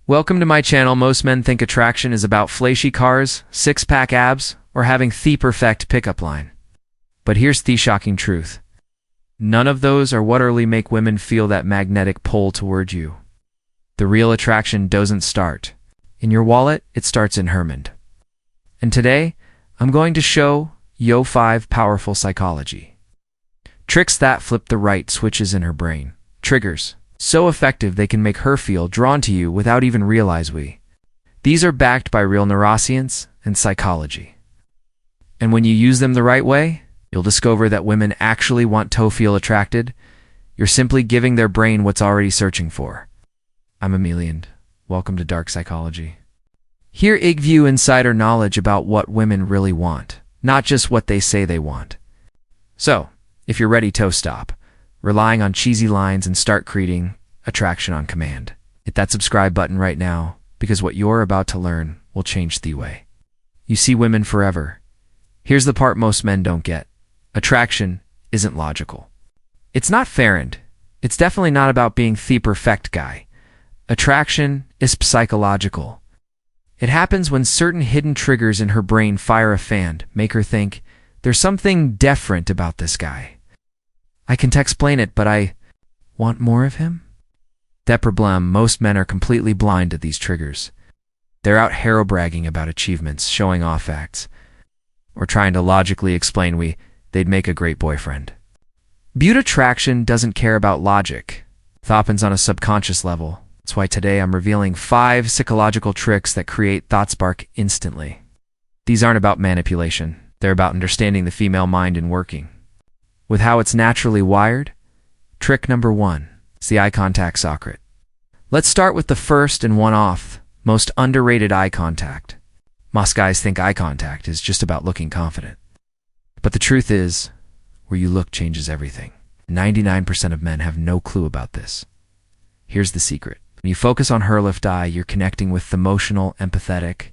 Welcome to my channel. Most men think attraction is about flashy cars, six-pack abs, or having the perfect pickup line. But here's the shocking truth. None of those are what really make women feel that magnetic pull toward you. The real attraction doesn't start in your wallet, it starts in her mind. And today, I'm going to show you 5 powerful psychology tricks that flip the right switches in her brain. Triggers so effective they can make her feel drawn to you without even realize we. These are backed by real neuroscience and psychology. And when you use them the right way, you'll discover that women actually want to feel attracted. You're simply giving their brain what's already searching for. I'm Emelian. Welcome to Dark Psychology. Here I give you insider knowledge about what women really want, not just what they say they want. So, if you're ready to stop relying on cheesy lines and start creating attraction on command, hit that subscribe button right now, because what you're about to learn will change the way you see women forever. Here's the part most men don't get. Attraction isn't logical. It's not fair, and it's definitely not about being the perfect guy. Attraction is psychological. It happens when certain hidden triggers in her brain fire a fan, make her think, there's something different about this guy. I can't explain it, but I want more of him. That problem, most men are completely blind to these triggers. They're out hero bragging about achievements, showing off acts, or trying to logically explain they'd make a great boyfriend. Beauty attraction doesn't care about logic. It happens on a subconscious level. That's why today I'm revealing 5 psychological tricks that create thought spark instantly. These aren't about manipulation. They're about understanding the female mind and working with how it's naturally wired. Trick number 1 is the eye contact secret. Let's start with the first and one-off, most underrated eye contact. Most guys think eye contact is just about looking confident. But the truth is, where you look changes everything. 99% of men have no clue about this. Here's the secret. When you focus on her left eye, you're connecting with the emotional, empathetic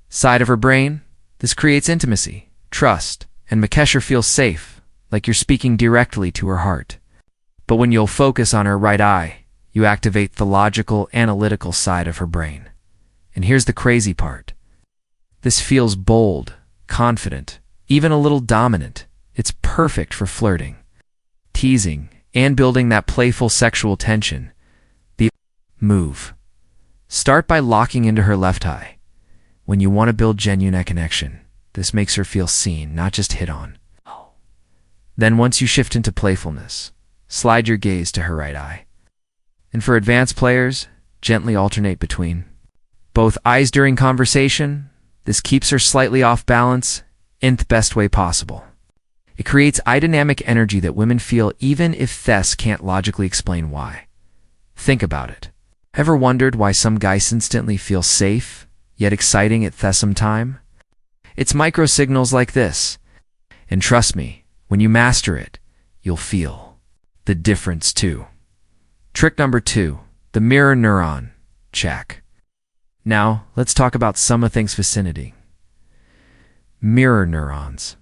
side of her brain. This creates intimacy, trust, and makes her feel safe, like you're speaking directly to her heart. But when you'll focus on her right eye, you activate the logical, analytical side of her brain. And here's the crazy part. This feels bold, confident, even a little dominant. It's perfect for flirting, teasing, and building that playful sexual tension. The move. Start by locking into her left eye. When you want to build genuine connection, this makes her feel seen, not just hit on. Then once you shift into playfulness, slide your gaze to her right eye. And for advanced players, gently alternate between both eyes during conversation. This keeps her slightly off balance in the best way possible. It creates dynamic energy that women feel even if Thess can't logically explain why. Think about it. Ever wondered why some guys instantly feel safe, yet exciting at the same time? It's micro signals like this. And trust me, when you master it, you'll feel the difference too. Trick number 2, the mirror neuron. Check. Now, let's talk about some of things fascinating. Mirror neurons.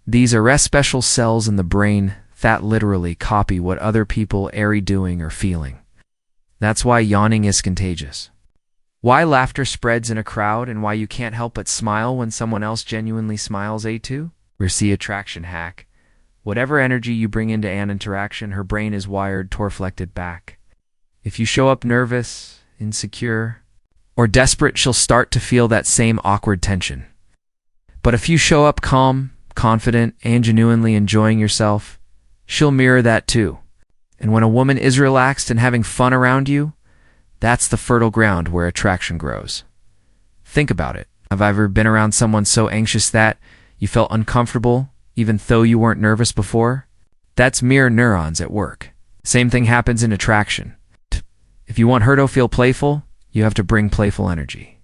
These are special cells in the brain that literally copy what other people are doing or feeling. That's why yawning is contagious. Why laughter spreads in a crowd, and why you can't help but smile when someone else genuinely smiles too? Where's the attraction hack? Whatever energy you bring into an interaction, her brain is wired to reflect it back. If you show up nervous, insecure, or desperate, she'll start to feel that same awkward tension. But if you show up calm, confident, and genuinely enjoying yourself, she'll mirror that too. And when a woman is relaxed and having fun around you, that's the fertile ground where attraction grows. Think about it. Have I ever been around someone so anxious that you felt uncomfortable, even though you weren't nervous before? That's mirror neurons at work. Same thing happens in attraction. If you want her to feel playful, you have to bring playful energy.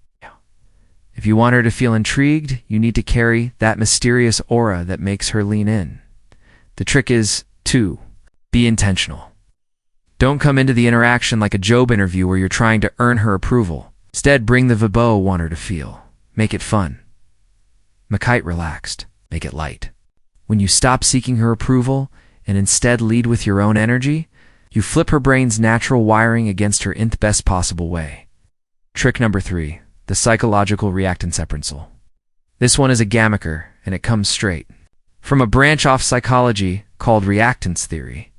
If you want her to feel intrigued, you need to carry that mysterious aura that makes her lean in. The trick is to be intentional. Don't come into the interaction like a job interview where you're trying to earn her approval. Instead, bring the vibe want her to feel. Make it fun. Make it relaxed. Make it light. When you stop seeking her approval and instead lead with your own energy, you flip her brain's natural wiring against her in the best possible way. Trick number 3, the psychological reactance principle. This one is a gamaker, and it comes straight from a branch off psychology called reactance theory.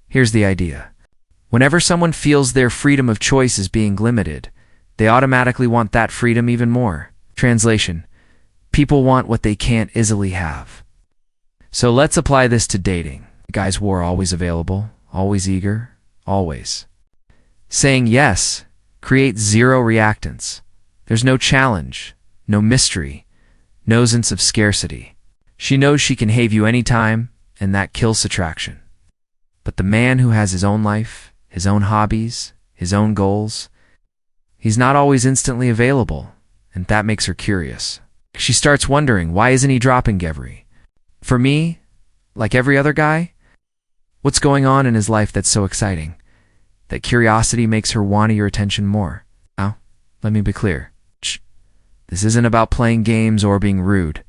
Here's the idea. Whenever someone feels their freedom of choice is being limited, they automatically want that freedom even more. Translation: people want what they can't easily have. So let's apply this to dating. Guys who are always available, always eager, always. Saying yes creates zero reactance. There's no challenge, no mystery, no sense of scarcity. She knows she can have you anytime, and that kills attraction. But the man who has his own life, his own hobbies, his own goals, he's not always instantly available, and that makes her curious. She starts wondering, why isn't he dropping Gevry? For me, like every other guy, what's going on in his life that's so exciting? That curiosity makes her want your attention more. Now, let me be clear. This isn't about playing games or being rude.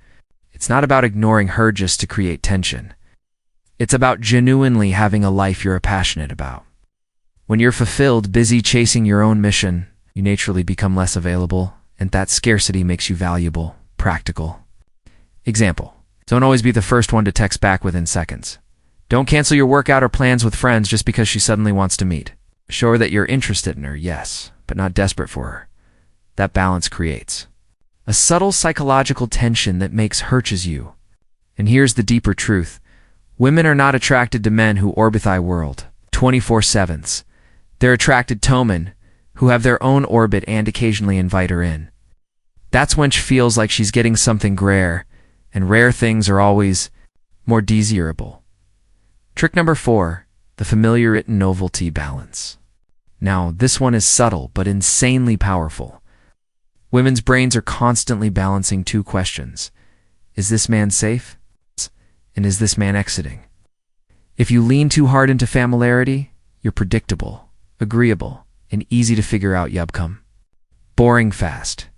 It's not about ignoring her just to create tension. It's about genuinely having a life you're passionate about. When you're fulfilled, busy chasing your own mission, you naturally become less available, and that scarcity makes you valuable, practical. Example: don't always be the first one to text back within seconds. Don't cancel your workout or plans with friends just because she suddenly wants to meet. Show her that you're interested in her, yes, but not desperate for her. That balance creates a subtle psychological tension that makes hurts you. And here's the deeper truth. Women are not attracted to men who orbit thy world 24/7. They're attracted to men who have their own orbit and occasionally invite her in. That's when she feels like she's getting something rare, and rare things are always more desirable. Trick number 4, the familiar novelty balance. Now, this one is subtle but insanely powerful. Women's brains are constantly balancing two questions. Is this man safe? And is this man exiting? If you lean too hard into familiarity, you're predictable, agreeable, and easy to figure out yubcum. Boring fast.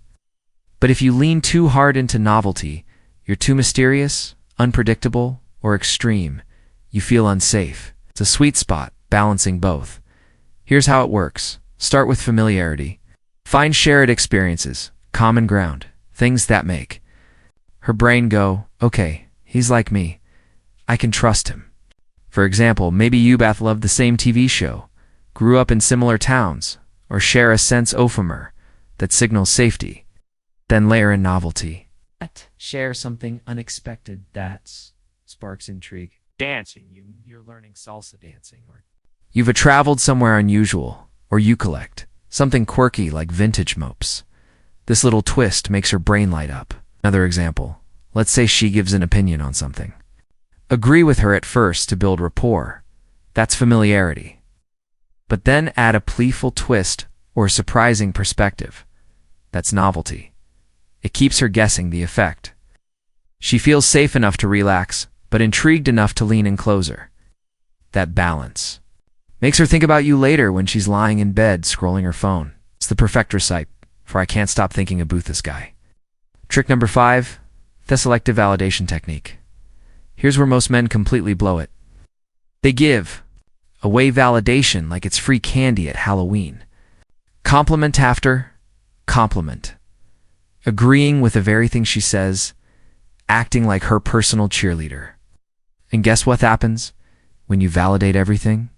But if you lean too hard into novelty, you're too mysterious, unpredictable, or extreme. You feel unsafe. It's a sweet spot, balancing both. Here's how it works. Start with familiarity. Find shared experiences, common ground, things that make her brain go, okay, he's like me. I can trust him. For example, maybe you both love the same TV show, grew up in similar towns, or share a sense of humor that signals safety. Then layer in novelty. Share something unexpected that sparks intrigue. Dancing, you're learning salsa dancing. Or you've traveled somewhere unusual, or you collect something quirky like vintage mopes. This little twist makes her brain light up. Another example. Let's say she gives an opinion on something. Agree with her at first to build rapport. That's familiarity. But then add a playful twist or a surprising perspective. That's novelty. It keeps her guessing the effect. She feels safe enough to relax, but intrigued enough to lean in closer. That balance makes her think about you later when she's lying in bed scrolling her phone. It's the perfect recipe for I can't stop thinking about this guy. Trick number 5, the selective validation technique. Here's where most men completely blow it. They give away validation like it's free candy at Halloween. Compliment after compliment. Agreeing with the very thing she says, acting like her personal cheerleader. And guess what happens when you validate everything?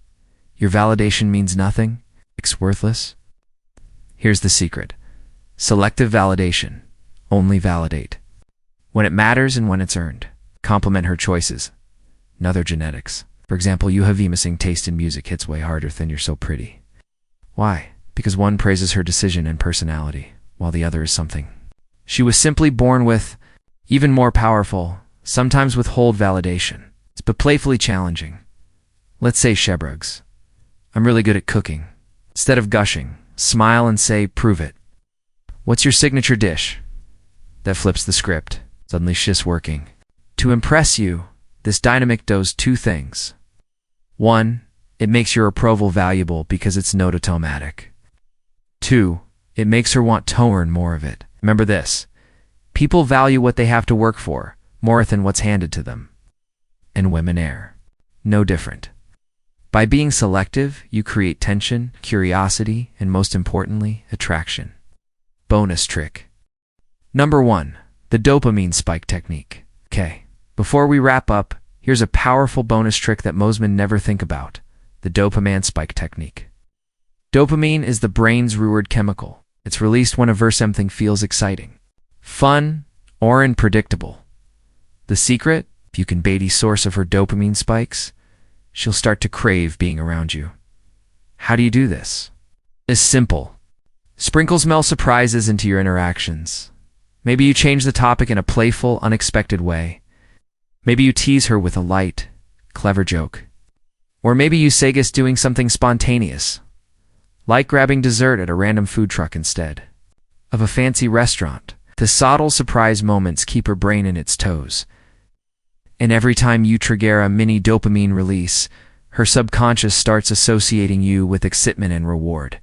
Your validation means nothing. It's worthless. Here's the secret. Selective validation. Only validate when it matters and when it's earned. Compliment her choices. Another genetics. For example, you have missing taste in music hits way harder than you're so pretty. Why? Because one praises her decision and personality, while the other is something she was simply born with. Even more powerful, sometimes withhold validation. It's but playfully challenging. Let's say Shebrugs. I'm really good at cooking. Instead of gushing, smile and say, prove it. What's your signature dish? That flips the script. Suddenly she's working. To impress you, this dynamic does two things. 1, it makes your approval valuable because it's nototomatic. 2, it makes her want to earn more of it. Remember this. People value what they have to work for more than what's handed to them. And women are no different. By being selective, you create tension, curiosity, and most importantly, attraction. Bonus trick. Number 1. The dopamine spike technique. Okay, before we wrap up, here's a powerful bonus trick that most men never think about. The dopamine spike technique. Dopamine is the brain's reward chemical. It's released whenever something feels exciting, fun, or unpredictable. The secret? If you can bait a source of her dopamine spikes, she'll start to crave being around you. How do you do this? It's simple. Sprinkle small surprises into your interactions. Maybe you change the topic in a playful, unexpected way. Maybe you tease her with a light, clever joke. Or maybe you suggest doing something spontaneous, like grabbing dessert at a random food truck instead of a fancy restaurant. The subtle surprise moments keep her brain in its toes. And every time you trigger a mini dopamine release, her subconscious starts associating you with excitement and reward.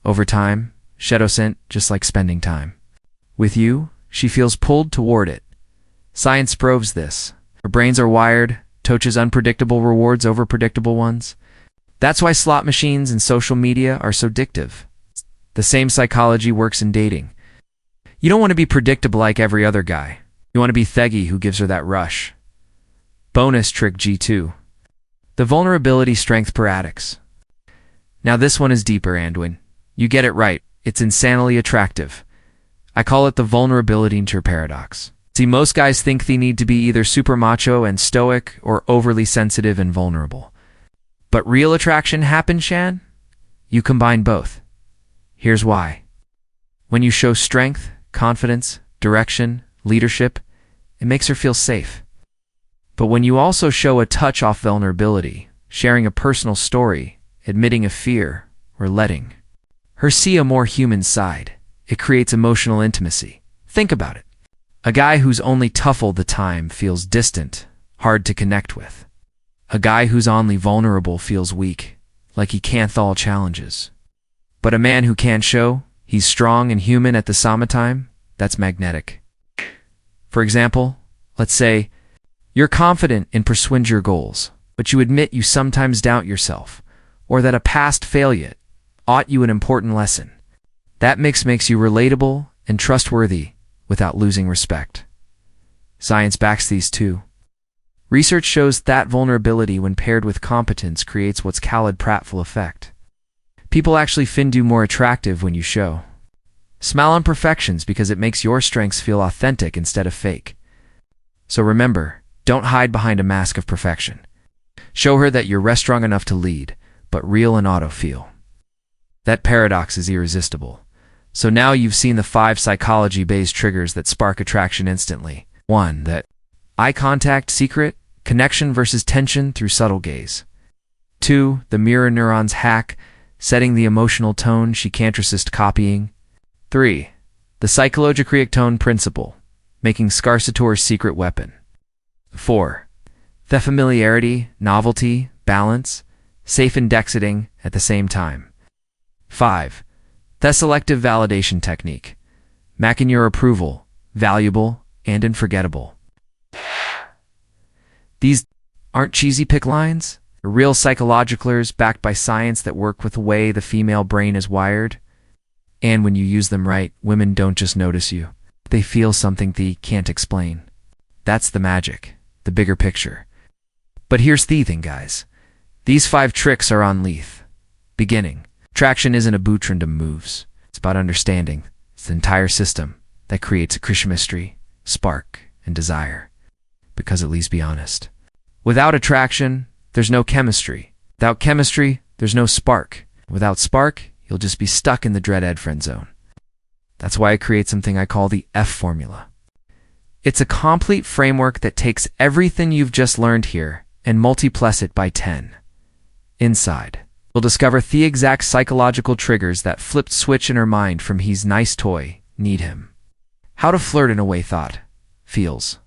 Over time, shadow scent, just like spending time with you, she feels pulled toward it. Science proves this. Our brains are wired to choose unpredictable rewards over predictable ones. That's why slot machines and social media are so addictive. The same psychology works in dating. You don't want to be predictable like every other guy. You want to be theggy who gives her that rush. Bonus trick G2. The vulnerability strength paradox. Now this one is deeper, Anduin. You get it right. It's insanely attractive. I call it the vulnerability paradox. See, most guys think they need to be either super macho and stoic or overly sensitive and vulnerable. But real attraction happens, Shan? You combine both. Here's why. When you show strength, confidence, direction, leadership, it makes her feel safe. But when you also show a touch of vulnerability, sharing a personal story, admitting a fear, or letting her see a more human side, it creates emotional intimacy. Think about it. A guy who's only tough all the time feels distant, hard to connect with. A guy who's only vulnerable feels weak, like he can't handle challenges. But a man who can't show he's strong and human at the same time, that's magnetic. For example, let's say you're confident in pursuing your goals, but you admit you sometimes doubt yourself, or that a past failure taught you an important lesson. That mix makes you relatable and trustworthy without losing respect. Science backs these too. Research shows that vulnerability when paired with competence creates what's called pratfall effect. People actually find you more attractive when you show small imperfections because it makes your strengths feel authentic instead of fake. So remember, don't hide behind a mask of perfection. Show her that you're strong enough to lead, but real and auto feel. That paradox is irresistible. So now you've seen the 5 psychology-based triggers that spark attraction instantly. 1. That eye contact secret, connection versus tension through subtle gaze. 2. The mirror neurons hack, setting the emotional tone she can't resist copying. 3. The psychological tone principle, making scarcitore's secret weapon. 4. The familiarity, novelty, balance, safe indexing at the same time. 5. The selective validation technique, making your approval valuable and unforgettable. These aren't cheesy pick lines. They're real psychologicals backed by science that work with the way the female brain is wired. And when you use them right, women don't just notice you. They feel something they can't explain. That's the magic, the bigger picture. But here's the thing, guys. These 5 tricks are on Leith. Beginning. Attraction isn't a boot random moves. It's about understanding. It's the entire system that creates a chemistry, spark, and desire. Because at least be honest. Without attraction, there's no chemistry. Without chemistry, there's no spark. Without spark, you'll just be stuck in the dreaded friend zone. That's why I create something I call the F formula. It's a complete framework that takes everything you've just learned here and multiplies it by 10. Inside, you'll discover the exact psychological triggers that flipped switch in her mind from he's nice toy, need him. How to flirt in a way thought feels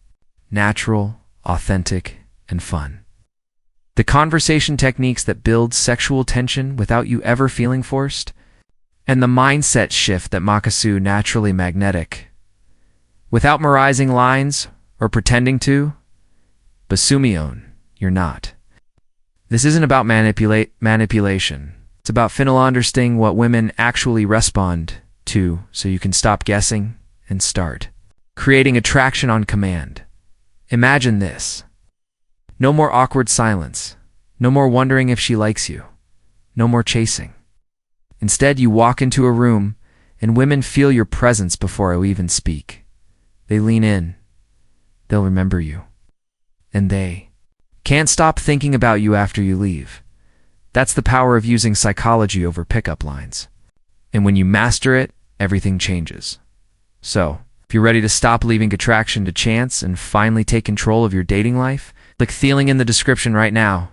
natural, authentic, and fun. The conversation techniques that build sexual tension without you ever feeling forced, and the mindset shift that Makasu naturally magnetic. Without memorizing lines or pretending to, Basumion, you're not. This isn't about manipulation. It's about finally understanding what women actually respond 2, so you can stop guessing and start creating attraction on command. Imagine this. No more awkward silence. No more wondering if she likes you. No more chasing. Instead, you walk into a room, and women feel your presence before I even speak. They lean in. They'll remember you. And they can't stop thinking about you after you leave. That's the power of using psychology over pickup lines. And when you master it, everything changes. So, if you're ready to stop leaving attraction to chance and finally take control of your dating life, click the link in the description right now.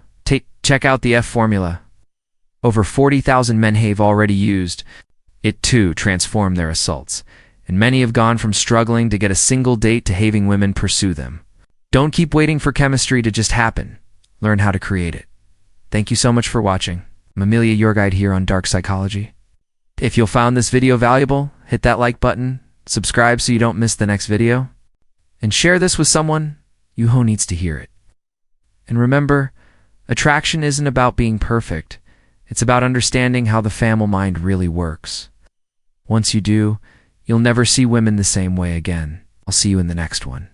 Check out the F formula. Over 40,000 men have already used it to transform their assaults, and many have gone from struggling to get a single date to having women pursue them. Don't keep waiting for chemistry to just happen. Learn how to create it. Thank you so much for watching. I'm Amelia, your guide here on Dark Psychology. If you found this video valuable, hit that like button, subscribe so you don't miss the next video, and share this with someone who needs to hear it. And remember, attraction isn't about being perfect. It's about understanding how the female mind really works. Once you do, you'll never see women the same way again. I'll see you in the next one.